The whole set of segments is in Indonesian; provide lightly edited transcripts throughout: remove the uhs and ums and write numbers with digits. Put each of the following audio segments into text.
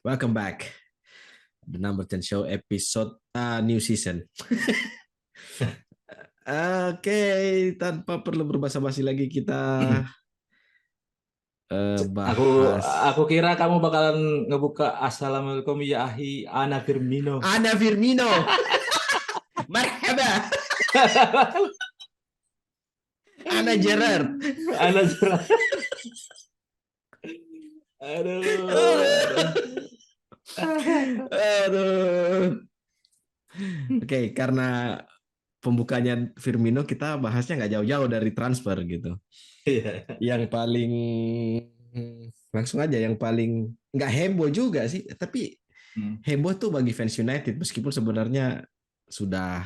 Welcome back. The Number 10 Show episode new season. Oke, tanpa perlu berbasa-basi lagi kita Aku bahas aku kira kamu bakalan ngebuka Assalamualaikum ya ahi Ana Firmino. Ana Firmino. Marhaba. Ana Gerrard. Ana Gerrard. Aduh. Oke, karena pembukanya Firmino kita bahasnya nggak jauh-jauh dari transfer gitu. Yang paling langsung aja yang paling nggak heboh juga sih, tapi heboh tuh bagi fans United meskipun sebenarnya sudah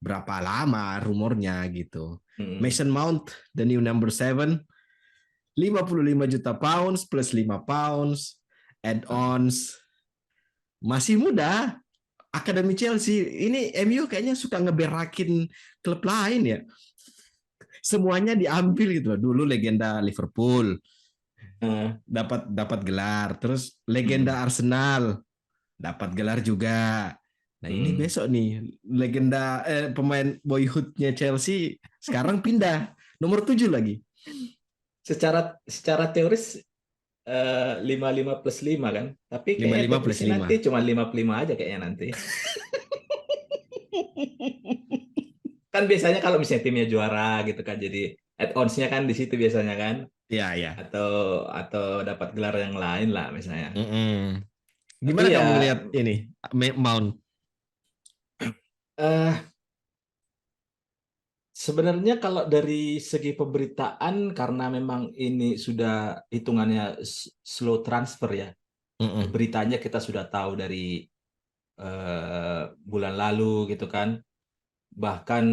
berapa lama rumornya gitu. Mason Mount, the new number 7, 55 juta pounds plus 5 pounds, add-ons, masih muda, Akademi Chelsea. Ini MU kayaknya suka ngeberakin klub lain ya. Semuanya diambil gitu. Dulu legenda Liverpool dapat gelar, terus legenda Arsenal dapat gelar juga. Nah ini besok nih legenda pemain boyhoodnya Chelsea sekarang pindah nomor 7 lagi. Secara teoris 55 plus 5 kan, tapi kayaknya 55 plus 5 nanti cuma 55 aja kayaknya nanti. Kan biasanya kalau misalnya timnya juara gitu kan, jadi add-ons-nya kan di situ biasanya kan. Iya, iya. Atau dapat gelar yang lain lah misalnya. Gimana tapi kamu ya, ngelihat ini Mount? Sebenarnya kalau dari segi pemberitaan, karena memang ini sudah hitungannya slow transfer ya. Beritanya kita sudah tahu dari bulan lalu gitu kan. Bahkan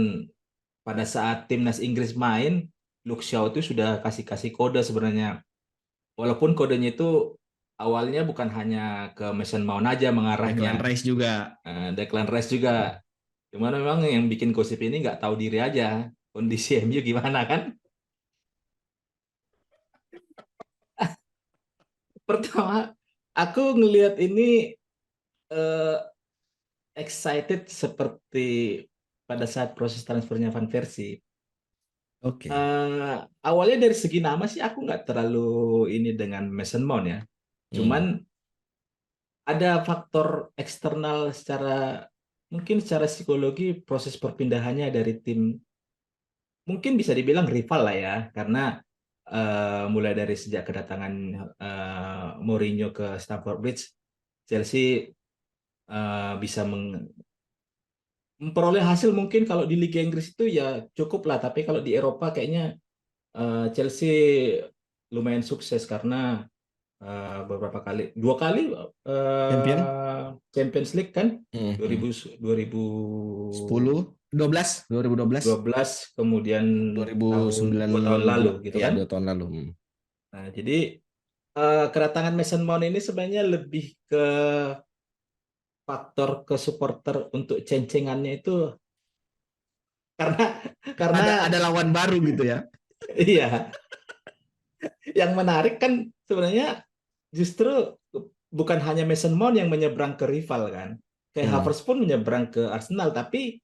pada saat timnas Inggris main, Luke Shaw itu sudah kasih kode sebenarnya. Walaupun kodenya itu awalnya bukan hanya ke Mason Mount aja mengarahnya. Declan Rice juga. Declan Rice juga. Cuman memang yang bikin gosip ini nggak tahu diri aja. Kondisi MU gimana kan? Pertama, aku ngelihat ini excited seperti pada saat proses transfernya Van Persie. Oke. Awalnya dari segi nama sih aku nggak terlalu ini dengan Mason Mount ya. Cuman ada faktor eksternal mungkin secara psikologi proses perpindahannya dari tim mungkin bisa dibilang rival lah ya, karena mulai dari sejak kedatangan Mourinho ke Stamford Bridge, Chelsea bisa memperoleh hasil mungkin kalau di Liga Inggris itu ya cukup lah, tapi kalau di Eropa kayaknya Chelsea lumayan sukses karena beberapa kali, 2 kali Champions League kan, 10, 12, kemudian 2009, 2 tahun lalu gitu ya kan. 2 tahun lalu. Nah, jadi kedatangan Mason Mount ini sebenarnya lebih ke faktor ke supporter untuk ceng-cengannya itu karena Ada lawan baru gitu ya. iya, yang menarik kan sebenarnya justru bukan hanya Mason Mount yang menyeberang ke rival kan, kayak Havertz pun menyeberang ke Arsenal, tapi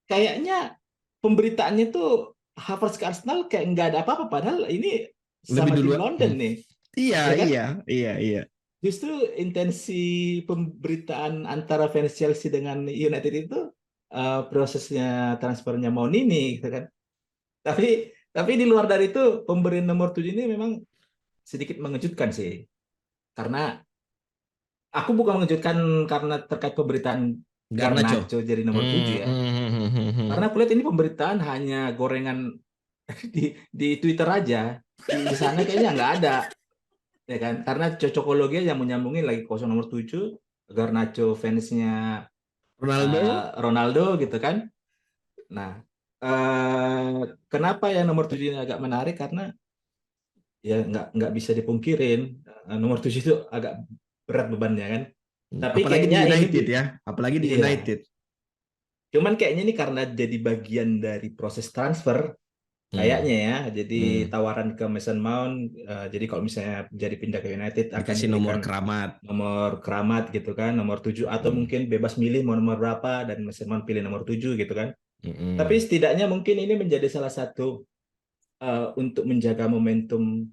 kayaknya pemberitaannya tuh Havertz ke Arsenal kayak nggak ada apa-apa, padahal ini sama tim London nih. Iya, Ya kan? iya. Justru intensi pemberitaan antara fans Chelsea dengan United itu prosesnya transfernya Mount ini gitu kan. Tapi di luar dari itu pemberian nomor 7 ini memang sedikit mengejutkan sih. Karena aku bukan mengejutkan karena terkait pemberitaan Garnacho jadi nomor 7 ya. Karena aku lihat ini pemberitaan hanya gorengan di Twitter aja. Di sana kayaknya nggak ada. Ya kan? Karena cocokologi yang menyambungin lagi kosong nomor 7, Garnacho fansnya Ronaldo gitu kan. Nah, kenapa yang nomor 7 ini agak menarik, karena ya nggak bisa dipungkirin nomor 7 itu agak berat bebannya kan. Tapi apalagi di kayaknya United ini ya, apalagi di iya. United. Cuman kayaknya ini karena jadi bagian dari proses transfer, kayaknya ya. Jadi Hmm. tawaran ke Mason Mount, jadi kalau misalnya jadi pindah ke United akan Dikasih nomor diberikan keramat. nomor keramat gitu kan, nomor 7 atau Hmm. mungkin bebas milih mau nomor berapa dan Mason Mount pilih nomor 7 gitu kan. Tapi Hmm. setidaknya mungkin ini menjadi salah satu untuk menjaga momentum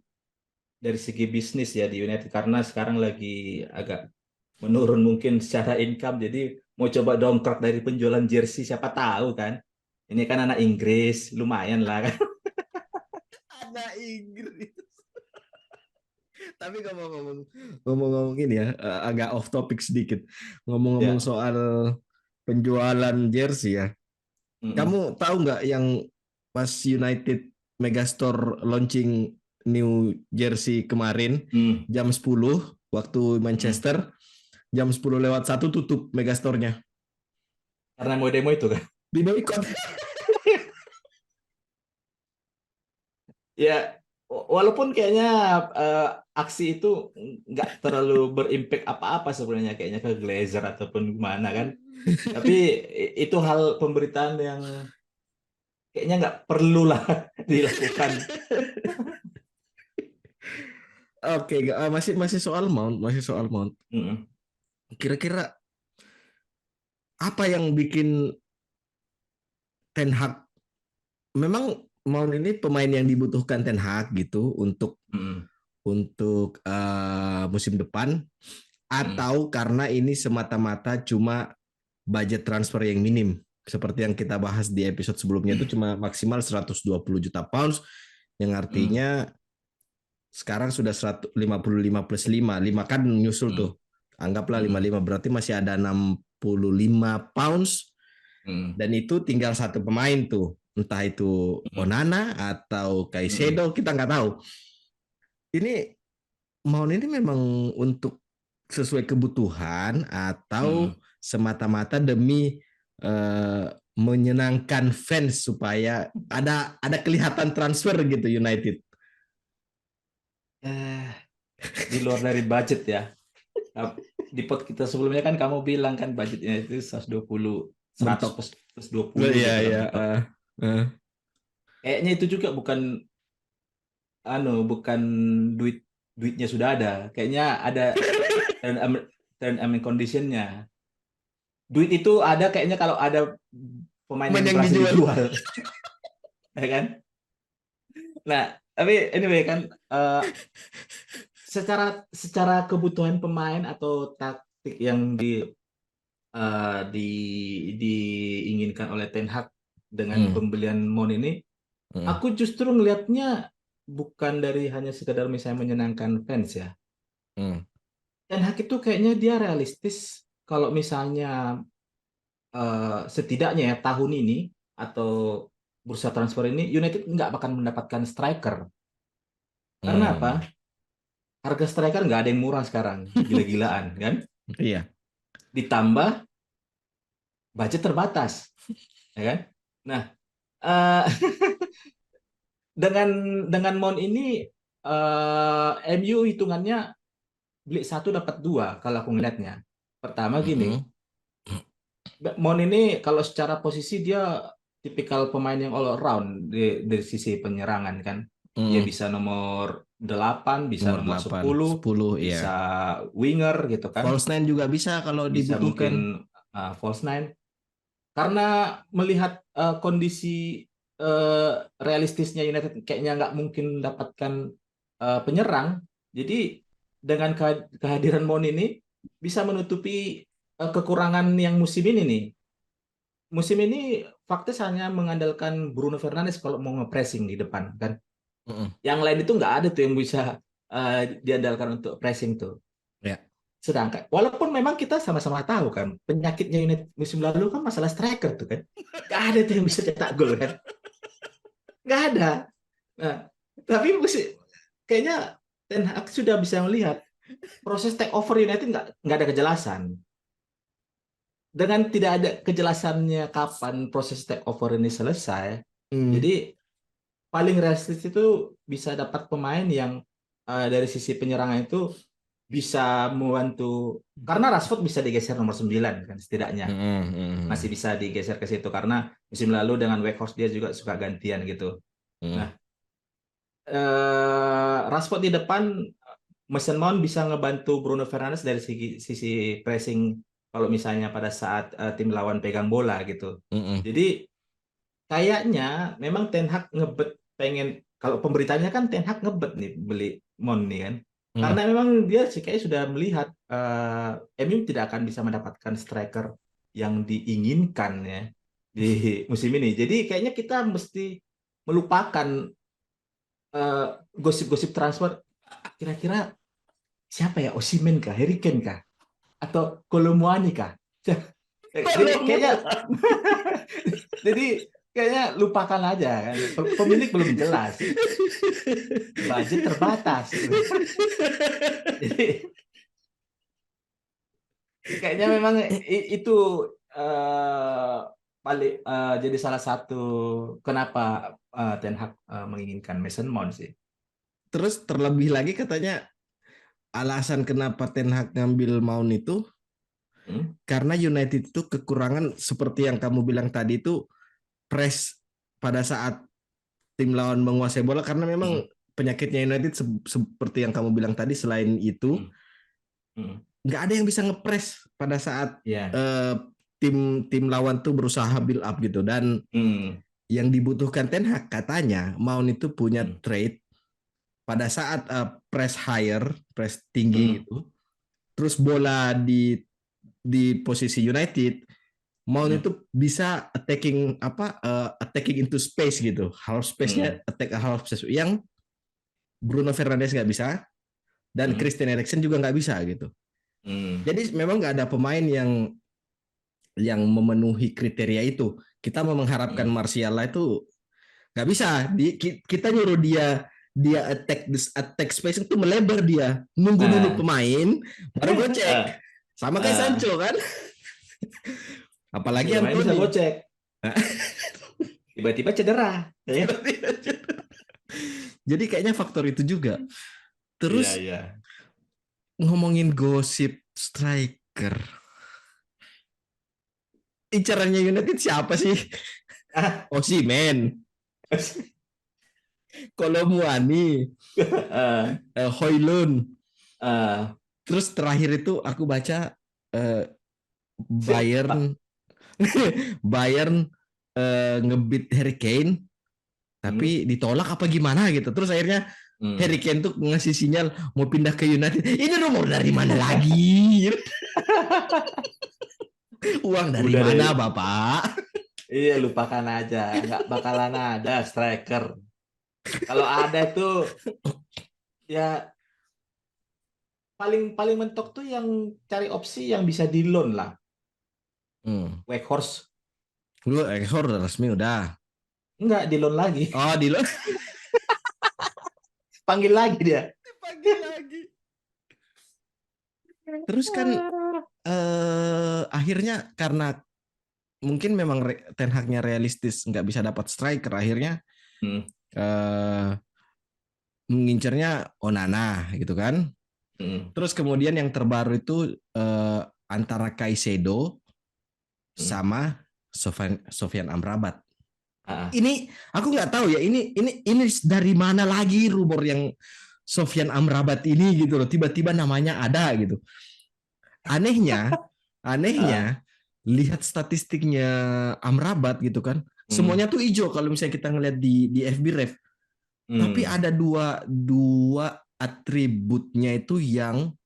dari segi bisnis ya di United karena sekarang lagi agak menurun mungkin secara income, jadi mau coba dongkrak dari penjualan jersey siapa tahu kan. Ini kan anak Inggris, lumayan lah kan. Ada Inggris. Tapi ngomong-ngomong ini ya, agak off topic sedikit. Ngomong-ngomong Ya. soal penjualan jersey ya. Mm-mm. Kamu tahu nggak yang pas United Megastore launching new jersey kemarin Mm. jam 10 waktu Mm. Manchester, jam 10 lewat 1 tutup Megastore-nya. Karena mau demo itu kan. Di boykot. Ya, walaupun kayaknya eh, aksi itu nggak terlalu berimpact apa-apa sebenarnya kayaknya ke Glazer ataupun gimana kan. Tapi itu hal pemberitaan yang kayaknya nggak perlu lah dilakukan. Oke, masih masih soal Mount, masih soal Mount. Mm-mm. Kira-kira apa yang bikin Ten Hag, memang Mount ini pemain yang dibutuhkan Ten Hag gitu Mm-mm. untuk musim depan, Mm-mm. atau karena ini semata-mata cuma budget transfer yang minim seperti yang kita bahas di episode sebelumnya, itu cuma maksimal 120 juta pounds, yang Mm-mm. artinya sekarang sudah 155 plus 5 5 kan nyusul tuh, anggaplah Mm-mm. 55, berarti masih ada 65 pounds, Mm-mm. dan itu tinggal satu pemain tuh, entah itu Mm-mm. Onana atau Mm-mm. Caicedo, kita nggak tahu. Ini Mount ini memang untuk sesuai kebutuhan atau Mm-mm. semata-mata demi eh, menyenangkan fans supaya ada kelihatan transfer gitu United. Eh, di luar dari budget ya. Di pot kita sebelumnya kan kamu bilang kan budgetnya itu 120, 100 Mentok. plus 20 Iya, gitu kan iya. mentok. Uh. Kayaknya itu juga bukan bukan duit duitnya sudah ada. Kayaknya ada term and term and conditionnya. Duit itu ada kayaknya kalau ada pemain Pemain yang yang berhasil dijual. dijual, ya kan? Nah, tapi anyway kan secara secara kebutuhan pemain atau taktik yang di diinginkan oleh Ten Hag dengan Hmm. pembelian Mon ini, Hmm. aku justru ngelihatnya bukan dari hanya sekedar misalnya menyenangkan fans ya. Hmm. Ten Hag itu kayaknya dia realistis kalau misalnya setidaknya ya tahun ini atau bursa transfer ini United nggak akan mendapatkan striker. Karena apa? Hmm. Harga striker nggak ada yang murah sekarang, gila-gilaan kan? Iya. Ditambah budget terbatas, ya kan? Nah, eh, dengan Mount ini MU hitungannya beli satu dapat dua kalau aku ngeliatnya. Pertama gini, Hmm. Mount ini kalau secara posisi dia tipikal pemain yang all around dari sisi penyerangan kan. Dia Hmm. bisa nomor 8, bisa Nomor nomor 8, 10, 10 ya. bisa winger gitu kan. False nine juga bisa kalau Bisa dibutuhkan. mungkin false nine. Karena melihat kondisi realistisnya United kayaknya nggak mungkin mendapatkan penyerang, jadi dengan kehadiran Mon ini bisa menutupi kekurangan yang musim ini nih. Musim ini Faktis hanya mengandalkan Bruno Fernandes kalau mau nge-pressing di depan kan. Hmm. Yang lain itu nggak ada tuh yang bisa diandalkan untuk pressing tuh. Ya. Sedangkan walaupun memang kita sama-sama tahu kan penyakitnya United musim lalu kan masalah striker tuh kan. Gak ada tuh yang bisa cetak gol kan. Gak ada. Nah, tapi kayaknya Ten Hag sudah bisa melihat proses take over United nggak ada kejelasan. Dengan tidak ada kejelasannya kapan proses take over ini selesai, Hmm. jadi paling realistis itu bisa dapat pemain yang dari sisi penyerangan itu bisa membantu, karena Rashford bisa digeser nomor 9 kan setidaknya. Hmm. Masih Hmm. bisa digeser ke situ karena musim lalu dengan Weghorst dia juga suka gantian gitu. Hmm. Nah, Rashford di depan, Mason Mount bisa ngebantu Bruno Fernandes dari sisi pressing kalau misalnya pada saat tim lawan pegang bola gitu. Mm-mm. Jadi kayaknya memang Ten Hag ngebet pengen, kalau pemberitanya kan Ten Hag ngebet nih beli Mount nih kan. Mm. Karena memang dia sih kayak sudah melihat MU tidak akan bisa mendapatkan striker yang diinginkan ya di musim ini. Jadi kayaknya kita mesti melupakan eh, gosip-gosip transfer. Kira-kira siapa ya? Osimhen kah? Harry Kane kah? Atau Kolomuani kah? Jadi kayaknya jadi kayaknya lupakan aja kan. Pemilik belum jelas, budget terbatas. Jadi kayaknya memang itu eh, paling jadi salah satu kenapa Ten Hag menginginkan Mason Mount sih. Terus terlebih lagi katanya alasan kenapa Ten Hag ngambil Mount itu Hmm? karena United itu kekurangan seperti yang kamu bilang tadi itu press pada saat tim lawan menguasai bola, karena Hmm. memang penyakitnya United seperti yang kamu bilang tadi, selain itu Hmm. Hmm. nggak ada yang bisa ngepres pada saat Ya. uh, tim lawan tuh berusaha build up gitu. Dan Hmm. yang dibutuhkan Ten Hag katanya Mount itu punya Hmm. trade pada saat press higher, press tinggi Hmm. gitu, terus bola di posisi United, Mount Hmm. itu bisa attacking into space gitu, half space-nya, Hmm. attack half space yang Bruno Fernandes nggak bisa dan Hmm. Christian Eriksen juga nggak bisa gitu. Hmm. Jadi memang nggak ada pemain yang memenuhi kriteria itu. Kita mau mengharapkan Hmm. Martial itu nggak bisa. Kita nyuruh dia attack space itu melebar, dia nunggu dulu Ah. pemain baru gocek, Ah. sama kayak Ah. Sancho kan, apalagi Suruh main bisa Anthony. gocek, tiba-tiba cedera. Ya. Jadi kayaknya faktor itu juga. Iya, Terus iya. ngomongin gosip striker, incarannya United siapa sih? Ah. Osimhen, Kolomuani, Ah. Højlund. Ah. Terus terakhir itu aku baca uh, Pak. Bayern Bayern ngebit Harry Kane Hmm. tapi ditolak apa gimana gitu. Terus akhirnya Hmm. Harry Kane tuh ngasih sinyal mau pindah ke United. Ini rumor dari mana lagi? Uang dari Udah deh. mana, Bapak? Iya, lupakan aja. Nggak bakalan ada striker. Kalau ada itu ya paling paling mentok tuh yang cari opsi yang bisa di loan lah. Hmm. Weghorst Lu ekor udah resmi udah. nggak di loan lagi. Oh, di lo Panggil lagi dia. dipanggil lagi. Terus kan akhirnya karena mungkin memang Ten Hag-nya realistis nggak bisa dapat striker, akhirnya Hmm. eh, mengincernya Onana gitu kan. Hmm. Terus kemudian yang terbaru itu antara Caicedo Hmm. sama Sofyan Amrabat. Ah. Ini aku nggak tahu ya, ini dari mana lagi rumor yang Sofyan Amrabat ini gitu loh, tiba-tiba namanya ada gitu. Anehnya, Ah. anehnya lihat statistiknya Amrabat gitu kan. Hmm. Semuanya tuh hijau kalau misalnya kita ngeliat di FB Ref. Tapi Hmm. ada dua atributnya itu yang Hmm.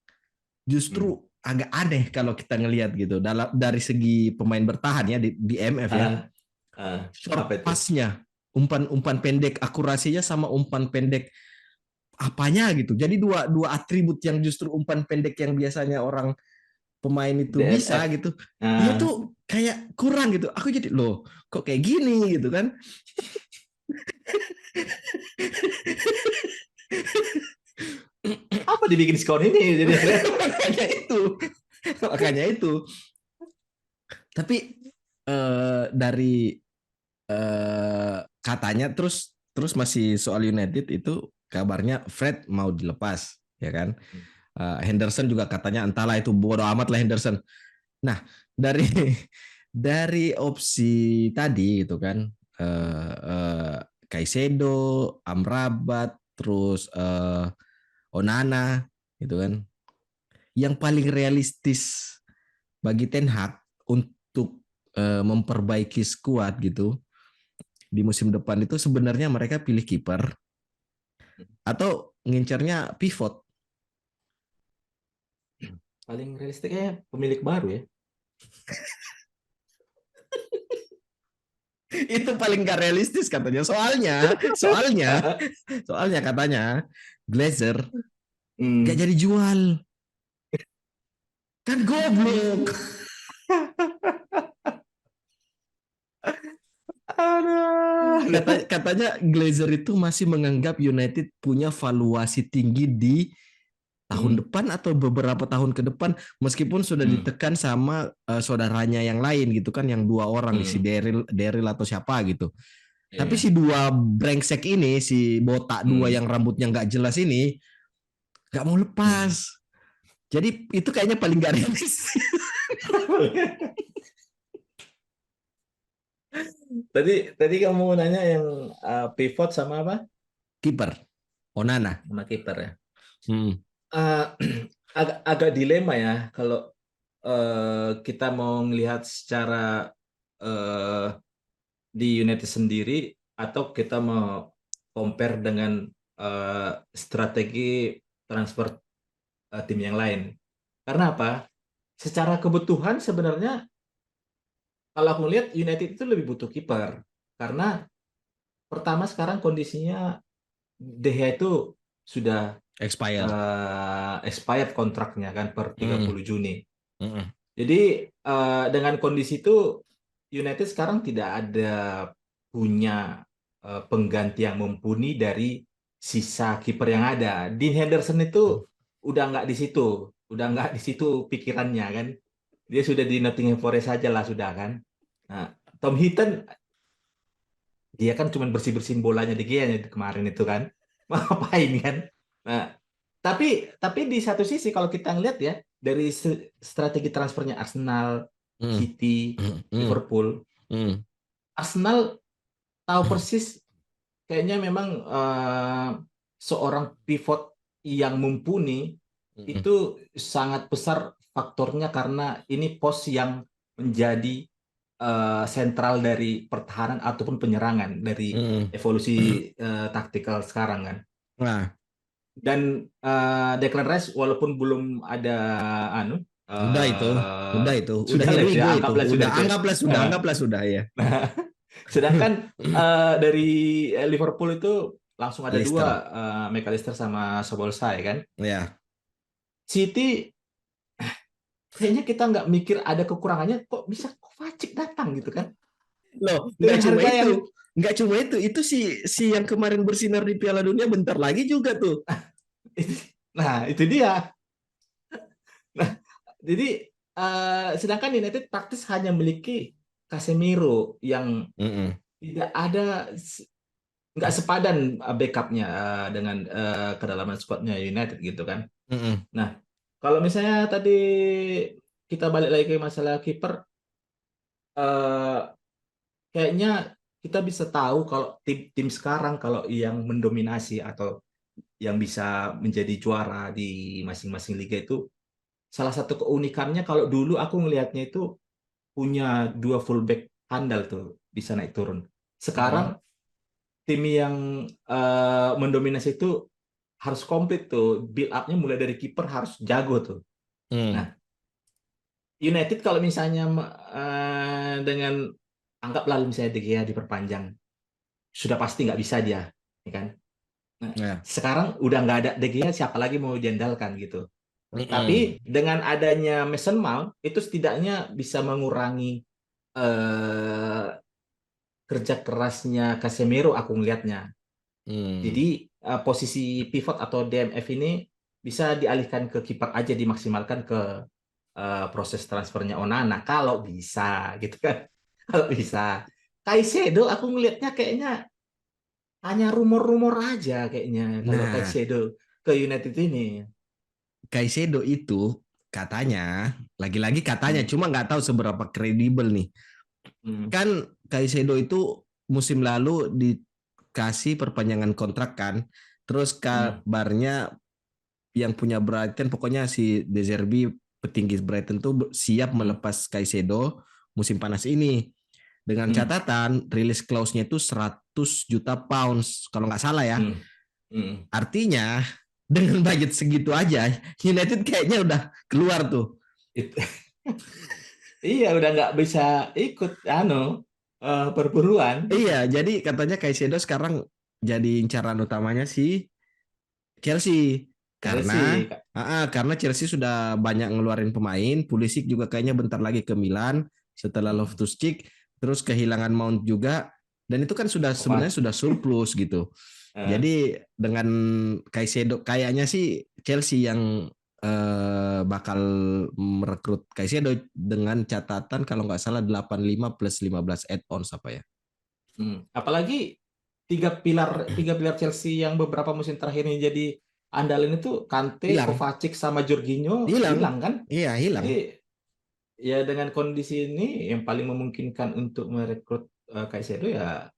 justru agak aneh kalau kita ngelihat gitu. Dari segi pemain bertahan ya di MF ya. Ah. Ah. Apa Short itu? pass-nya, umpan pendek, akurasinya sama umpan pendek apanya gitu. Jadi dua dua atribut yang justru umpan pendek yang biasanya orang pemain itu bisa DMF. gitu. Dia Ah. tuh kayak kurang gitu. Aku jadi loh, kok kayak gini gitu kan. Apa dibikin skor ini? Jadi makanya itu. Makanya itu. Tapi dari katanya terus terus masih soal United itu kabarnya Fred mau dilepas ya kan. Henderson juga katanya entahlah, itu bodo amat lah Henderson. Nah, dari dari opsi tadi gitu kan, Caicedo, Amrabat, terus Onana gitu kan. Yang paling realistis bagi Ten Hag untuk memperbaiki skuad gitu di musim depan itu sebenarnya mereka pilih kiper atau ngincernya pivot. Paling realistiknya pemilik baru ya. Itu paling gak realistis katanya. Soalnya katanya Glazer gak Hmm. jadi jual. Kan goblok. Aduh. Katanya Glazer itu masih menganggap United punya valuasi tinggi di tahun Hmm. depan atau beberapa tahun ke depan, meskipun sudah Hmm. ditekan sama saudaranya yang lain gitu kan, yang dua orang si Hmm. Daryl atau siapa gitu. Tapi Iya. si dua brengsek ini, si botak dua Hmm. yang rambutnya nggak jelas ini nggak mau lepas. Hmm. Jadi itu kayaknya paling gak realistis. Tadi tadi kamu nanya yang pivot sama apa? Kiper Onana. Sama kiper ya. Hmm. Eh, agak dilema ya kalau kita mau melihat secara eh, di United sendiri atau kita mau compare dengan strategi transfer tim yang lain. Karena apa? Secara kebutuhan sebenarnya kalau aku lihat United itu lebih butuh kiper. Karena pertama sekarang kondisinya De Gea itu sudah Expired. expired kontraknya kan per Hmm. 30 Juni. Hmm. Jadi dengan kondisi itu United sekarang tidak ada punya pengganti yang mumpuni dari sisa kiper yang ada. Dean Henderson itu udah nggak di situ, udah nggak di situ pikirannya kan. Dia sudah di Nottingham Forest saja lah sudah kan. Nah, Tom Heaton dia kan cuma bersih-bersihin bolanya di Gia kemarin itu kan. Mau ngapain kan? Nah, tapi di satu sisi kalau kita ngeliat ya dari strategi transfernya Arsenal, Hmm. City, Hmm. Hmm. Liverpool, Hmm. Arsenal tahu persis kayaknya memang seorang pivot yang mumpuni Hmm. itu sangat besar faktornya karena ini pos yang menjadi sentral dari pertahanan ataupun penyerangan dari Hmm. evolusi taktikal sekarang kan. Nah, Dan Declan Rice walaupun belum ada anu udah itu, eh udah itu, udah sudah lah here we itu ya, go itu, anggaplah sudah udah itu ya. anggaplah sudah ya. Sedangkan dari Liverpool itu langsung ada dua, Leicester, McAllister sama Szoboszlai kan. ya. City kayaknya kita nggak mikir ada kekurangannya, kok bisa Kovacic datang gitu kan. Loh, Dengan harga yang nggak cuma itu si si yang kemarin bersinar di Piala Dunia bentar lagi juga tuh. nah itu dia. Nah, jadi sedangkan United praktis hanya memiliki Casemiro yang Mm-mm. tidak ada, nggak sepadan backupnya dengan kedalaman squadnya United gitu kan. Mm-mm. Nah, kalau misalnya tadi kita balik lagi ke masalah kiper, eh, kayaknya kita bisa tahu kalau tim-tim sekarang kalau yang mendominasi atau yang bisa menjadi juara di masing-masing liga itu salah satu keunikannya kalau dulu aku ngelihatnya itu punya dua fullback handal tuh bisa naik turun. Mm-mm. Sekarang tim yang mendominasi itu harus komplit tuh, build up-nya mulai dari kiper harus jago tuh. Mm. Nah, United kalau misalnya dengan anggaplah misalnya De Gea diperpanjang, sudah pasti nggak bisa dia, ya kan? Nah, Ya. sekarang udah nggak ada De Gea, siapa lagi mau diandalkan gitu. Mm-mm. Tapi dengan adanya Mason Mount itu setidaknya bisa mengurangi eh, kerja kerasnya Casemiro aku ngelihatnya. Mm. Jadi posisi pivot atau DMF ini bisa dialihkan ke kiper aja, dimaksimalkan ke proses transfernya Onana kalau bisa gitu kan. Kalau bisa. Caicedo aku ngelihatnya kayaknya hanya rumor-rumor aja kayaknya kalau Nah, Caicedo ke United ini. Caicedo itu katanya, lagi-lagi katanya, Hmm. cuma nggak tahu seberapa kredibel nih. Hmm. Kan Caicedo itu musim lalu kasih perpanjangan kontrak kan. Terus Hmm. kabarnya yang punya Brighton, pokoknya si De Zerbi, petinggi Brighton tuh siap Hmm. melepas Caicedo musim panas ini. Dengan Hmm. catatan rilis clause-nya itu 100 juta pounds kalau nggak salah ya. Hmm. Hmm. Artinya dengan budget segitu aja United kayaknya udah keluar tuh. Itu. Iya, udah nggak bisa ikut perburuan. Iya, jadi katanya Caicedo sekarang jadi incaran utamanya si Chelsea karena Chelsea. karena Chelsea sudah banyak ngeluarin pemain, Pulisic juga kayaknya bentar lagi ke Milan setelah Hmm. Loftus-Cheek, terus kehilangan Mount juga, dan itu kan sudah sebenarnya Kovac. sudah surplus gitu. Eh, Jadi dengan Caicedo kayaknya sih Chelsea yang bakal merekrut Caicedo dengan catatan kalau nggak salah 85 plus 15 add-ons apa ya. Apalagi tiga pilar Chelsea yang beberapa musim terakhir ini jadi andalan itu Kante, Hilang, Kovacic sama Jorginho hilang. hilang kan? Iya, hilang. Jadi ya dengan kondisi ini yang paling memungkinkan untuk merekrut Caicedo ya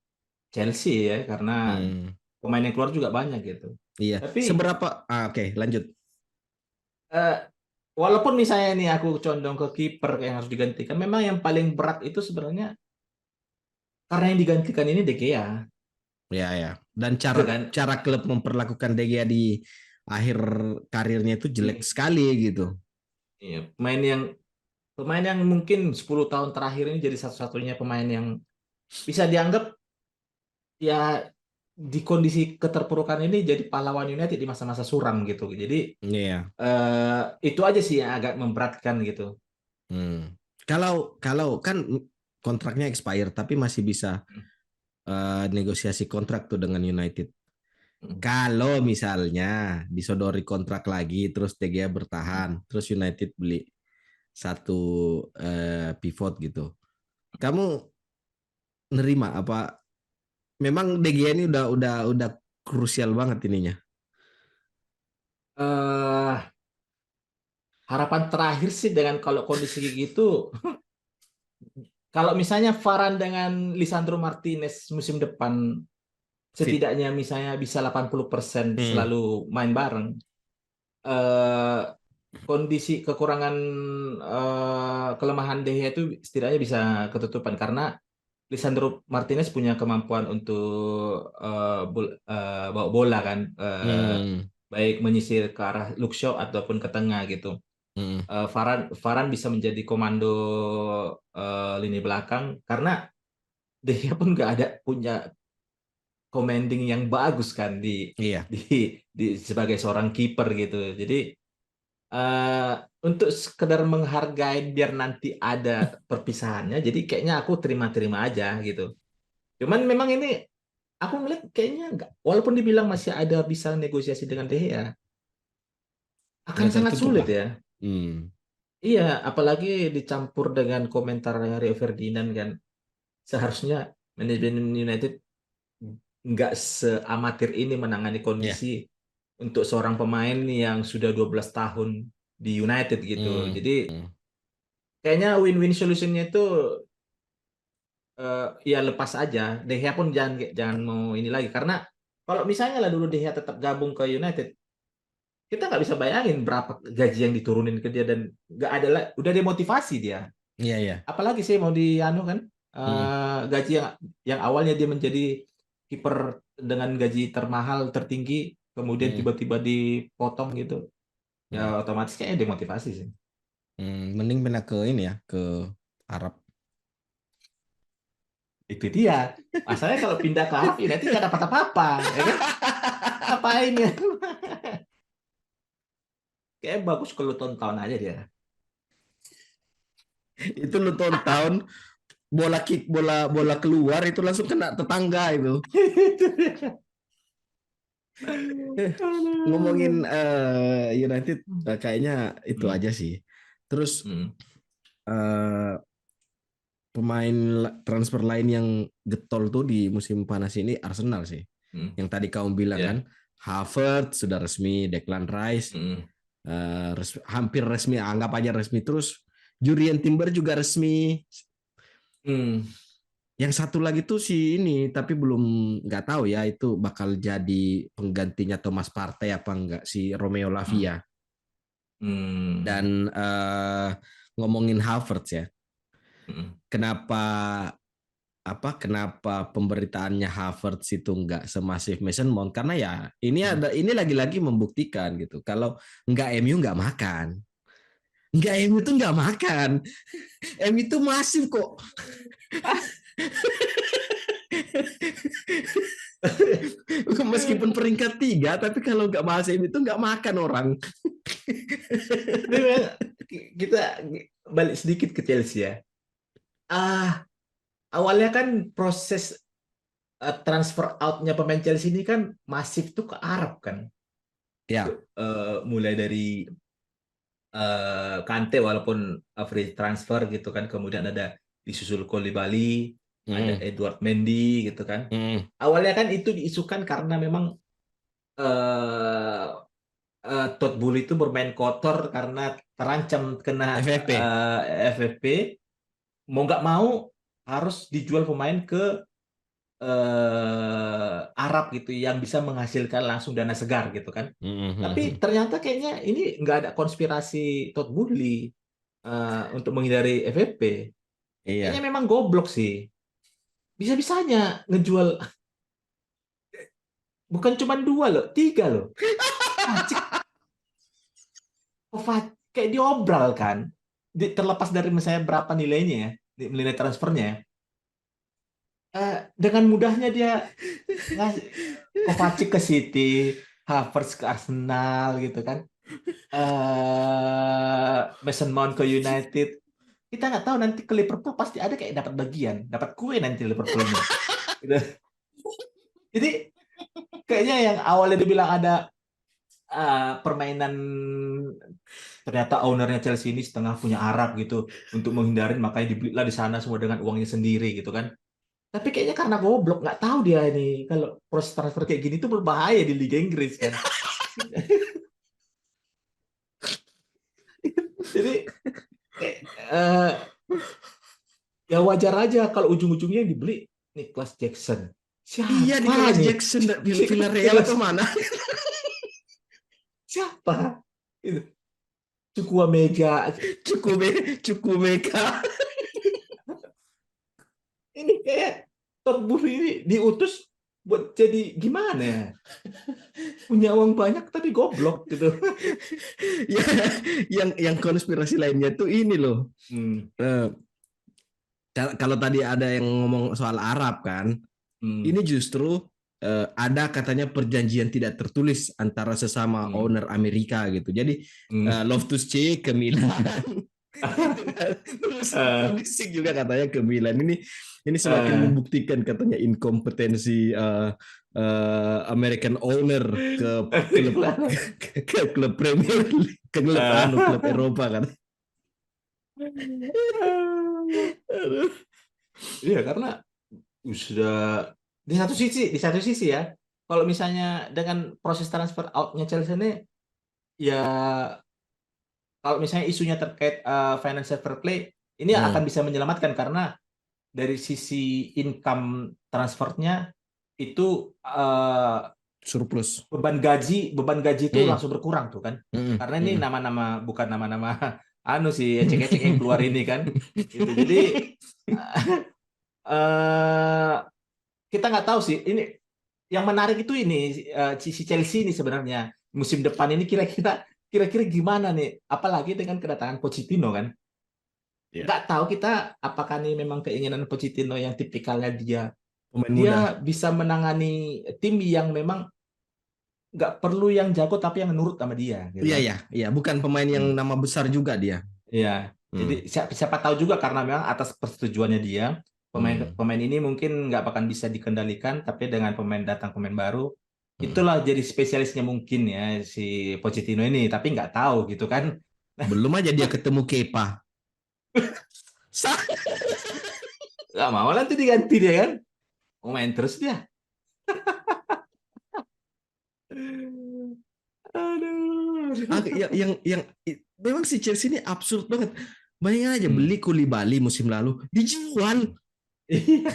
Chelsea ya karena Hmm. pemain yang keluar juga banyak gitu. Iya. Tapi Seberapa? Oke, lanjut. eh, walaupun misalnya nih aku condong ke kiper yang harus digantikan, memang yang paling berat itu sebenarnya karena yang digantikan ini De Gea, Ya, ya. Dan itu cara kan. cara klub memperlakukan De Gea di akhir karirnya itu jelek Hmm, sekali gitu. iya, pemain yang mungkin 10 tahun terakhir ini jadi satu-satunya pemain yang bisa dianggap ya di kondisi keterpurukan ini jadi pahlawan United di masa-masa suram gitu. Jadi Iya. itu aja sih yang agak memberatkan gitu. Hmm. Kalau kalau kan kontraknya expire tapi masih bisa negosiasi kontrak tuh dengan United. Hmm. Kalau misalnya disodori kontrak lagi terus De Gea bertahan, terus United beli satu pivot gitu. Kamu nerima apa? Memang De Gea ini udah krusial banget ininya. eh Harapan terakhir sih dengan kalau kondisi kayak gitu, kalau misalnya Varane dengan Lisandro Martinez musim depan Fit. setidaknya misalnya bisa 80% Hmm. selalu main bareng, eh, kondisi kekurangan kelemahan De Gea itu setidaknya bisa ketutupan karena Lisandro Martinez punya kemampuan untuk bawa bola kan, Hmm. baik menyisir ke arah look show ataupun ke tengah gitu. Hmm. Varane bisa menjadi komando lini belakang karena De Gea pun nggak ada punya commanding yang bagus kan Iya. di sebagai seorang kiper gitu. Jadi eh, untuk sekedar menghargai biar nanti ada perpisahannya, jadi kayaknya aku terima-terima aja gitu. Cuman memang ini aku ngeliat kayaknya nggak, walaupun dibilang masih ada bisa negosiasi dengan De Gea, akan Nggak sangat tertutup sulit lah. ya. Hmm. Iya, apalagi dicampur dengan komentar Rio Ferdinand kan. Seharusnya manajemen United nggak seamatir ini menangani Ya. kondisi untuk seorang pemain yang sudah 12 tahun di United gitu. Hmm. Jadi Hmm. kayaknya win-win solutionnya itu ya lepas aja. De Gea pun jangan jangan mau ini lagi karena kalau misalnya lah dulu De Gea tetap gabung ke United, kita nggak bisa bayangin berapa gaji yang diturunin ke dia dan nggak ada lah, udah demotivasi dia. Iya, iya. Apalagi sih mau di anu kan Hmm. gaji yang awalnya dia menjadi kiper dengan gaji termahal tertinggi kemudian Hmm. tiba-tiba dipotong gitu ya Hmm. otomatis kayaknya demotivasi sih. Mending pindah ke ini ya, ke Arab. Itu dia masalahnya kalau pindah ke Arab United nggak dapat apa-apa ya kan, ngapain ya. Kayak bagus kalau tonton aja dia. Itu lu tahun bola kick, bola bola keluar itu langsung kena tetangga itu. Itu dia. Ngomongin Aduh. United, kayaknya itu Hmm. aja sih. Terus Hmm. eh, pemain transfer lain yang getol tuh di musim panas ini Arsenal sih. Hmm. Yang tadi kamu bilang kan, Ya. Havertz sudah resmi, Declan Rice Hmm. hampir resmi, anggap aja resmi, terus Jurien Timber juga resmi. Hmm. Yang satu lagi tuh si ini, tapi belum nggak tahu ya itu bakal jadi penggantinya Thomas Partey apa enggak si Romeo Hmm. Lavia. Hmm. Dan ngomongin Havertz ya, Hmm. kenapa kenapa pemberitaannya Havertz itu nggak semasif Mason Mount karena ya Hmm. ini lagi-lagi membuktikan gitu kalau nggak MU nggak makan, nggak MU itu nggak makan, MU itu masif kok. Meskipun peringkat 3 tapi kalau nggak bahas MU itu nggak makan orang. Tapi memang kita balik sedikit ke Chelsea ya. Ah, awalnya kan proses transfer out-nya pemain Chelsea ini kan masif tuh ke Arab kan. Ya. Mulai dari Kante walaupun free transfer gitu kan, kemudian ada disusul Koulibaly, ada Mm, Edward Mendy gitu kan. mm. Awalnya kan itu diisukan karena memang eh Todd Boehly itu bermain kotor karena terancam kena FFP. FFP, mau nggak mau harus dijual pemain ke Arab gitu yang bisa menghasilkan langsung dana segar gitu kan. Tapi Mm, ternyata kayaknya ini nggak ada konspirasi Todd Boehly untuk menghindari FFP. Kayaknya Iya. memang goblok sih. Bisa-bisanya ngejual bukan cuma dua loh, tiga loh. Kovacic, kayak diobral kan. Terlepas dari misalnya berapa nilainya ya, nilai transfernya ya. Dengan mudahnya dia ngasih Kovacic ke City, Havertz ke Arsenal gitu kan. Mason Mount ke United. Kita nggak tahu nanti ke Liverpool pasti ada kayak dapat bagian, dapat kue nanti Liverpool nih. Gitu. Jadi kayaknya yang awalnya dibilang ada permainan, ternyata ownernya Chelsea ini setengah punya Arab gitu untuk menghindarin, makanya dibelilah di sana semua dengan uangnya sendiri gitu kan. Tapi kayaknya karena goblok nggak tahu dia ini kalau proses transfer kayak gini tuh berbahaya di Liga Inggris kan. Jadi eh, ya wajar aja kalau ujung-ujungnya yang dibeli Nicholas Jackson. Iya Siapa Nicholas nih? Jackson Villarreal Nicholas atau mana? siapa? Itu Cukua Mega. Cukumeka. Ini kayak Todd Boehly ini diutus buat jadi gimana ya? Punya uang banyak tapi goblok gitu. Ya, yang konspirasi lainnya tuh ini loh. Hmm. Eh, kalau tadi ada yang ngomong soal Arab kan, Hmm. ini justru ada katanya perjanjian tidak tertulis antara sesama Hmm. owner Amerika gitu. Jadi Hmm. Loftus-Cheek ke Milan, gitu kan. Terus Eh, Pulisic juga katanya ke Milan. Ini semakin eh. membuktikan katanya inkompetensi American owner ke klub ke klub Premier League, ke klub Eropa kan. Iya, karena sudah di satu sisi ya, kalau misalnya dengan proses transfer out-nya Chelsea ini, ya kalau misalnya isunya terkait financial fair play, ini akan Hmm, bisa menyelamatkan karena dari sisi income transfernya itu surplus. beban gaji itu Hmm, langsung berkurang tuh kan, hmm, karena ini hmm. nama-nama bukan nama-nama anu sih ecek-ecek yang keluar ini kan gitu. Jadi eh kita nggak tahu sih ini yang menarik itu ini si Chelsea ini sebenarnya musim depan ini kira-kira gimana nih, apalagi dengan kedatangan Pochettino kan. Ya, Nggak tahu kita apakah nih memang keinginan Pochettino yang tipikalnya dia pemain dia muda. bisa menangani tim yang memang nggak perlu yang jago tapi yang nurut sama dia gitu Iya kan. ya, iya bukan pemain yang Hmm. nama besar juga dia. Iya, jadi Hmm, siapa tahu juga karena memang atas persetujuannya dia, pemain hmm, pemain ini mungkin nggak akan bisa dikendalikan, tapi dengan pemain baru, hmm. itulah jadi spesialisnya mungkin ya si Pochettino ini, tapi nggak tahu gitu kan. Belum aja dia ketemu Kepa. Nggak mau nanti diganti dia kan, mau main terus dia. Aduh. Yang memang si Chelsea ini absurd banget. Bayangin aja Hmm. beli Koulibaly musim lalu dijual. Iya.